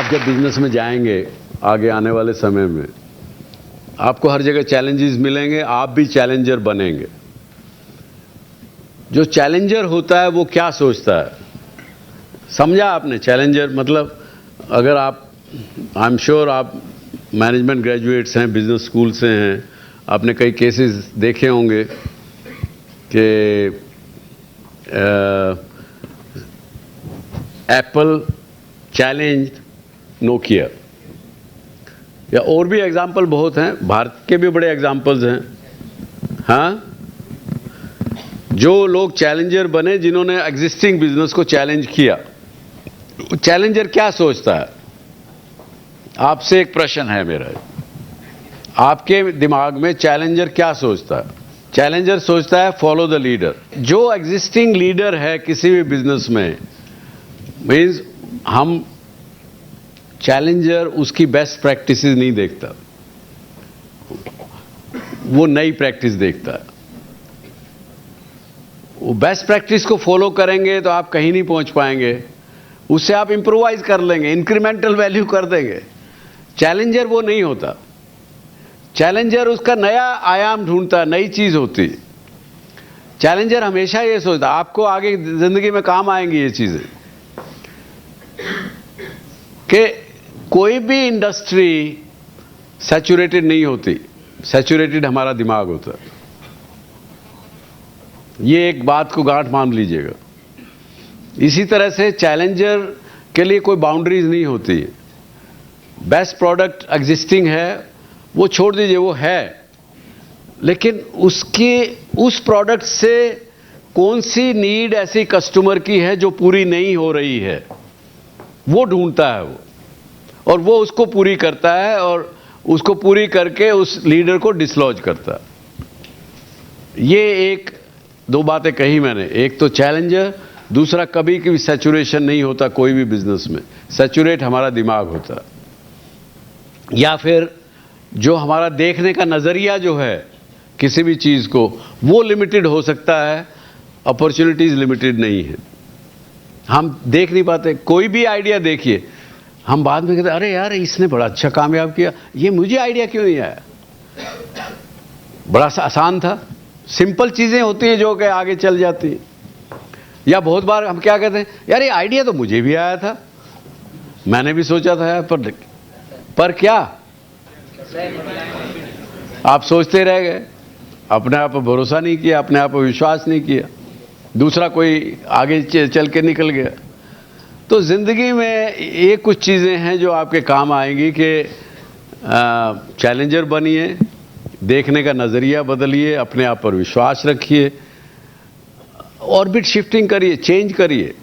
आप जब बिजनेस में जाएंगे आगे आने वाले समय में, आपको हर जगह चैलेंजेस मिलेंगे, आप भी चैलेंजर बनेंगे। जो चैलेंजर होता है वो क्या सोचता है, समझा आपने? चैलेंजर मतलब, अगर आप, आई एम श्योर आप मैनेजमेंट ग्रेजुएट्स हैं, बिजनेस स्कूल से हैं, आपने कई केसेस देखे होंगे कि एप्पल चैलेंज नोकिया, या और भी एग्जाम्पल बहुत हैं, भारत के भी बड़े एग्जाम्पल्स हैं। हाँ, जो लोग चैलेंजर बने, जिन्होंने एग्जिस्टिंग बिजनेस को चैलेंज किया, चैलेंजर क्या सोचता है? आपसे एक प्रश्न है मेरा, आपके दिमाग में चैलेंजर क्या सोचता है? चैलेंजर सोचता है फॉलो द लीडर। जो एग्जिस्टिंग लीडर है किसी भी बिजनेस में, मीन्स हम चैलेंजर उसकी बेस्ट प्रैक्टिसेस नहीं देखता, वो नई प्रैक्टिस देखता है। वो बेस्ट प्रैक्टिस को फॉलो करेंगे तो आप कहीं नहीं पहुंच पाएंगे, उससे आप इंप्रोवाइज कर लेंगे, इंक्रीमेंटल वैल्यू कर देंगे। चैलेंजर वो नहीं होता। चैलेंजर उसका नया आयाम ढूंढता है, नई चीज होती है। चैलेंजर हमेशा ये सोचता आपको आगे जिंदगी में काम आएंगी ये चीजें, कि कोई भी इंडस्ट्री सैचुरेटेड नहीं होती, सैचुरेटेड हमारा दिमाग होता है। ये एक बात को गांठ मान लीजिएगा। इसी तरह से चैलेंजर के लिए कोई बाउंड्रीज नहीं होती। बेस्ट प्रोडक्ट एग्जिस्टिंग है, वो छोड़ दीजिए, वो है, लेकिन उसकी उस प्रोडक्ट से कौन सी नीड ऐसी कस्टमर की है जो पूरी नहीं हो रही है, वो ढूंढता है वो, और वो उसको पूरी करता है, और उसको पूरी करके उस लीडर को डिसलॉज करता है। ये एक दो बातें कही मैंने, एक तो चैलेंजर, दूसरा कभी भी सैचुरेशन नहीं होता कोई भी बिजनेस में। सैचुरेट हमारा दिमाग होता है, या फिर जो हमारा देखने का नजरिया जो है किसी भी चीज को, वो लिमिटेड हो सकता है, अपॉर्चुनिटीज लिमिटेड नहीं है। हम देख नहीं पाते। कोई भी आइडिया देखिए, हम बाद में कहते अरे यार इसने बड़ा अच्छा कामयाब किया, ये मुझे आइडिया क्यों नहीं आया? बड़ा आसान था। सिंपल चीजें होती हैं जो कि आगे चल जाती हैं। या बहुत बार हम क्या कहते हैं, यार ये आइडिया तो मुझे भी आया था, मैंने भी सोचा था यार, पर क्या आप सोचते रह गए, अपने आप पर भरोसा नहीं किया, अपने आप पर विश्वास नहीं किया, दूसरा कोई आगे चल के निकल गया। तो जिंदगी में ये कुछ चीज़ें हैं जो आपके काम आएंगी कि चैलेंजर बनिए, देखने का नज़रिया बदलिए, अपने आप पर विश्वास रखिए, ऑर्बिट शिफ्टिंग करिए, चेंज करिए।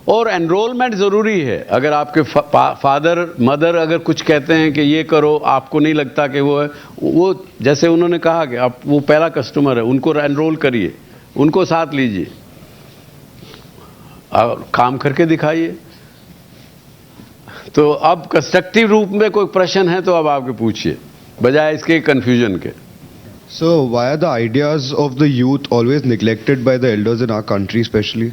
और एनरोलमेंट ज़रूरी है। अगर आपके फादर मदर अगर कुछ कहते हैं कि ये करो, आपको नहीं लगता कि वो है, वो जैसे उन्होंने कहा कि आप वो पहला कस्टमर है, उनको एनरोल करिए, उनको साथ लीजिए और काम करके दिखाइए। तो अब कंस्ट्रक्टिव रूप में कोई प्रश्न है तो अब आपके पूछिए, बजाय इसके कन्फ्यूजन के। So why are the ideas of the youth always neglected by the elders in our country especially?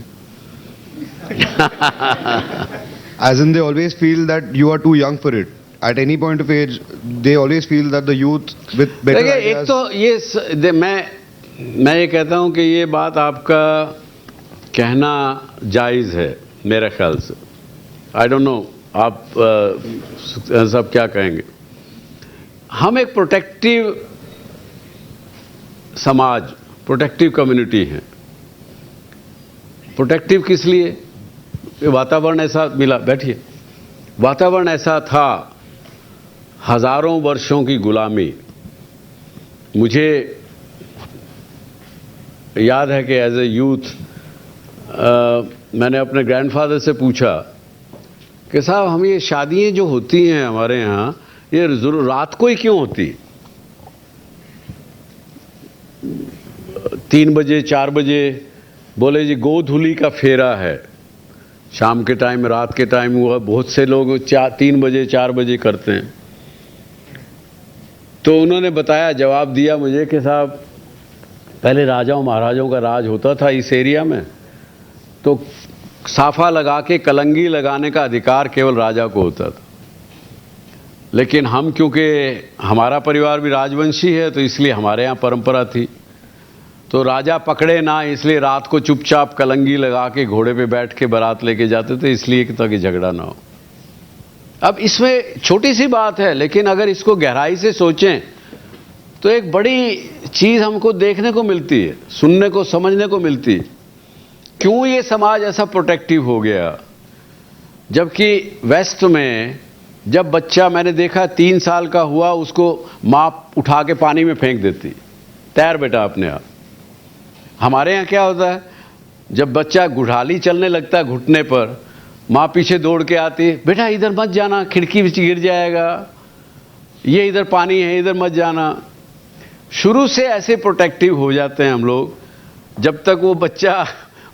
As in they always feel that you are too young for it. At any point of age, they always feel that the youth with better ideas... एक तो ये मैं ये कहता हूँ कि ये बात आपका कहना जायज़ है मेरे ख्याल से। आई डोंट नो आप सब क्या कहेंगे। हम एक प्रोटेक्टिव समाज, प्रोटेक्टिव कम्युनिटी है। प्रोटेक्टिव किस लिए? वातावरण ऐसा मिला, बैठिए, वातावरण ऐसा था, हजारों वर्षों की गुलामी। मुझे याद है कि एज ए यूथ मैंने अपने ग्रैंडफादर से पूछा कि साहब हम ये शादियां जो होती हैं हमारे यहाँ, ये जरूर रात को ही क्यों होती? 3 बजे 4 बजे? बोले जी गोधूली का फेरा है, शाम के टाइम, रात के टाइम हुआ, बहुत से लोग 3 बजे 4 बजे करते हैं। तो उन्होंने बताया, जवाब दिया मुझे कि साहब पहले राजाओं महाराजाओं का राज होता था इस एरिया में, तो साफा लगा के कलंगी लगाने का अधिकार केवल राजा को होता था। लेकिन हम क्योंकि हमारा परिवार भी राजवंशी है तो इसलिए हमारे यहाँ परंपरा थी, तो राजा पकड़े ना इसलिए रात को चुपचाप कलंगी लगा के घोड़े पे बैठ के बारात लेके जाते थे, इसलिए ताकि झगड़ा ना हो। अब इसमें छोटी सी बात है, लेकिन अगर इसको गहराई से सोचें तो एक बड़ी चीज़ हमको देखने को मिलती है, सुनने को समझने को मिलती है। क्यों ये समाज ऐसा प्रोटेक्टिव हो गया, जबकि वेस्ट में जब बच्चा, मैंने देखा 3 साल का हुआ, उसको माँ उठा के पानी में फेंक देती, तैर बेटा अपने आप। हमारे यहाँ क्या होता है, जब बच्चा गुढ़ाली चलने लगता है घुटने पर, माँ पीछे दौड़ के आती है, बेटा इधर मत जाना, खिड़की में गिर जाएगा, ये इधर पानी है, इधर मत जाना। शुरू से ऐसे प्रोटेक्टिव हो जाते हैं हम लोग। जब तक वो बच्चा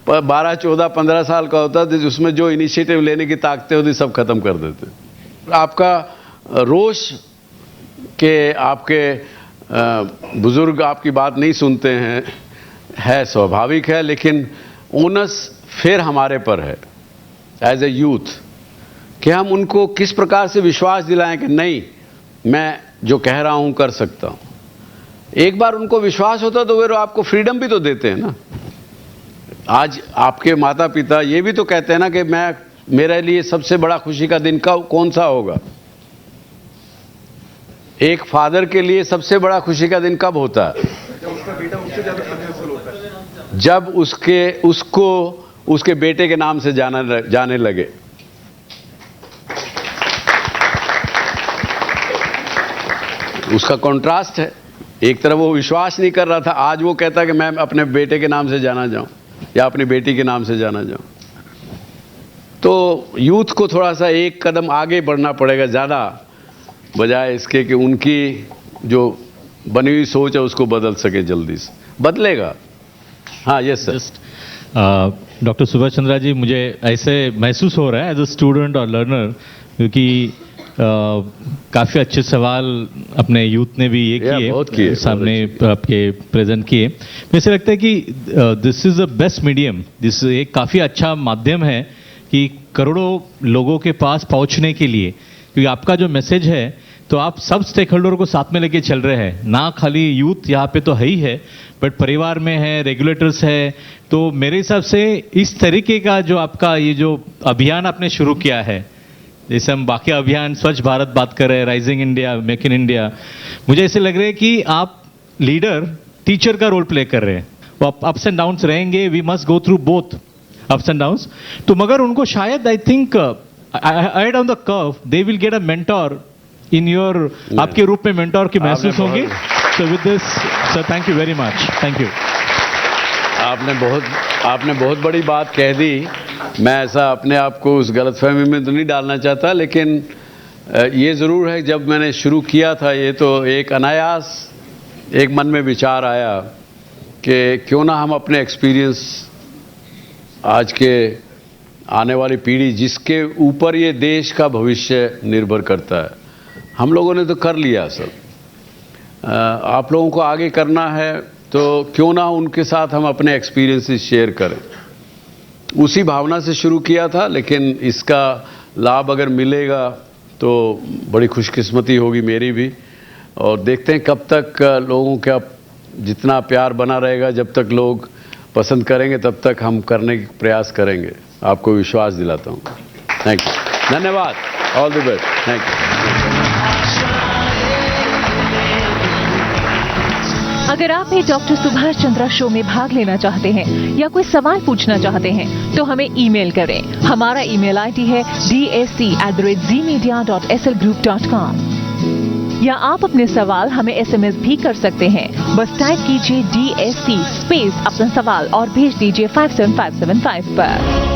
12, 14, 15 साल का होता है, उसमें जो इनिशिएटिव लेने की ताकतें होती सब खत्म कर देते हैं। आपका रोष के आपके बुजुर्ग आपकी बात नहीं सुनते हैं, है स्वाभाविक है, लेकिन ओनस फिर हमारे पर है एज ए यूथ कि हम उनको किस प्रकार से विश्वास दिलाएं कि नहीं, मैं जो कह रहा हूं कर सकता हूं। एक बार उनको विश्वास होता तो वो आपको फ्रीडम भी तो देते हैं ना। आज आपके माता पिता ये भी तो कहते हैं ना कि मेरे लिए सबसे बड़ा खुशी का दिन कौन सा होगा। एक फादर के लिए सबसे बड़ा खुशी का दिन कब होता है? जब उसको उसके बेटे के नाम से जाने लगे। उसका कॉन्ट्रास्ट है, एक तरफ वो विश्वास नहीं कर रहा था, आज वो कहता है कि मैं अपने बेटे के नाम से जाना जाऊं या अपनी बेटी के नाम से जाना जाऊं। तो यूथ को थोड़ा सा एक कदम आगे बढ़ना पड़ेगा, ज़्यादा, बजाय इसके कि उनकी जो बनी हुई सोच है उसको बदल सके, जल्दी से बदलेगा। हाँ, yes sir. Doctor Subhash Chandra ji, मुझे ऐसे महसूस हो रहा है एज अ स्टूडेंट और लर्नर, क्योंकि काफ़ी अच्छे सवाल अपने यूथ ने भी ये किए, सामने आपके प्रेजेंट किए। मुझे ऐसा लगता है कि this is the best medium, this एक काफ़ी अच्छा माध्यम है कि करोड़ों लोगों के पास पहुंचने के लिए, क्योंकि आपका जो मैसेज है तो आप सब स्टेक होल्डर को साथ में लेके चल रहे हैं, ना खाली यूथ यहाँ पे तो है ही है, बट परिवार में है, रेगुलेटर्स है। तो मेरे हिसाब से इस तरीके का जो आपका ये जो अभियान आपने शुरू किया है, जैसे हम बाकी अभियान स्वच्छ भारत बात कर रहे हैं, rising India, make in India, मुझे ऐसे लग रहा है कि आप लीडर टीचर का रोल प्ले कर रहे हैं। वो अप्स एंड डाउन्स रहेंगे, we must go through both ups and downs. तो मगर उनको शायद I think ahead on the curve they will get a mentor in your आपके रूप में मेंटोर की महसूस होंगी। So with this sir, thank you very much, thank you। आपने बहुत बड़ी बात कह दी। मैं ऐसा अपने आप को उस गलतफहमी में तो नहीं डालना चाहता, लेकिन ये ज़रूर है, जब मैंने शुरू किया था ये तो एक अनायास एक मन में विचार आया कि क्यों ना हम अपने एक्सपीरियंस, आज के आने वाली पीढ़ी जिसके ऊपर ये देश का भविष्य निर्भर करता है, हम लोगों ने तो कर लिया सब, आप लोगों को आगे करना है, तो क्यों ना उनके साथ हम अपने एक्सपीरियंसेस शेयर करें। उसी भावना से शुरू किया था, लेकिन इसका लाभ अगर मिलेगा तो बड़ी खुशकिस्मती होगी मेरी भी। और देखते हैं कब तक लोगों का जितना प्यार बना रहेगा, जब तक लोग पसंद करेंगे तब तक हम करने का प्रयास करेंगे, आपको विश्वास दिलाता हूँ। थैंक यू, धन्यवाद, all the best, thank you. अगर आप भी डॉक्टर सुभाष चंद्रा शो में भाग लेना चाहते हैं या कोई सवाल पूछना चाहते हैं तो हमें ईमेल करें। हमारा ईमेल आईडी है dsc@zmedia.slgroup.com, या आप अपने सवाल हमें SMS भी कर सकते हैं। बस टाइप कीजिए DSC स्पेस अपना सवाल और भेज दीजिए 57575 पर।